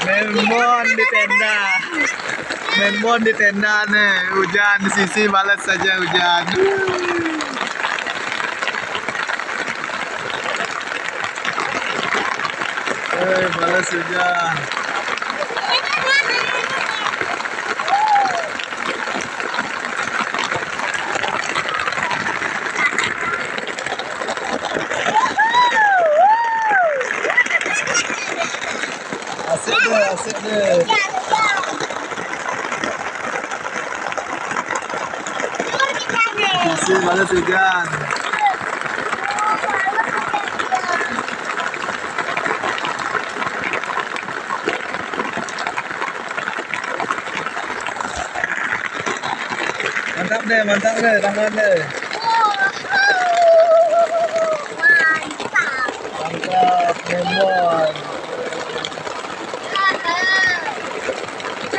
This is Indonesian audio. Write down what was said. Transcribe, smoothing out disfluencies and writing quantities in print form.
Memon di tenda. Memon di tenda nih. Hujan di sisi, balas saja hujan. Balas hujan. Asik deh. Sisi balas hujan. Mantap deh, tangan deh. Mantap, Memon.